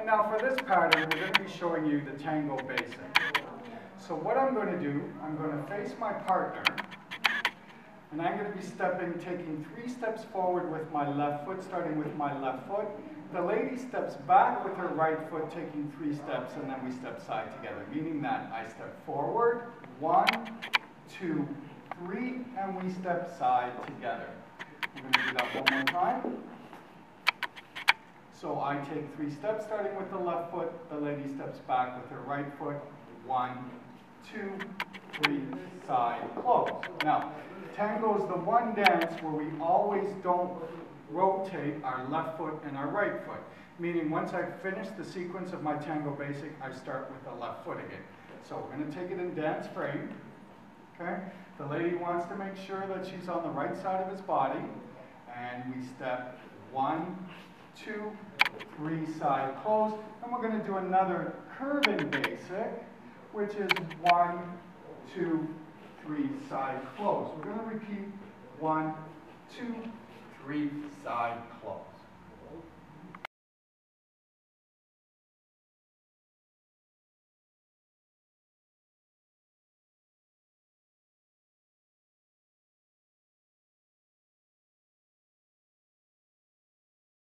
And now for this pattern, we're going to be showing you the tango basic. So what I'm going to do, I'm going to face my partner, and I'm going to be taking 3 steps forward with my left foot, starting with my left foot. The lady steps back with her right foot, taking 3 steps, and then we step side together, meaning that I step forward, 1, 2, 3, and we step side together. I'm going to do that one more time. So I take 3 steps, starting with the left foot. The lady steps back with her right foot. 1, 2, 3, side, close. Now, tango is the one dance where we always don't rotate our left foot and our right foot. Meaning, once I finish the sequence of my tango basic, I start with the left foot again. So we're going to take it in dance frame. Okay? The lady wants to make sure that she's on the right side of his body. And we step 1, 2, 3, side, close. And we're going to do another curving basic, which is 1, 2, 3, side, close. We're going to repeat 1, 2, 3, side, close.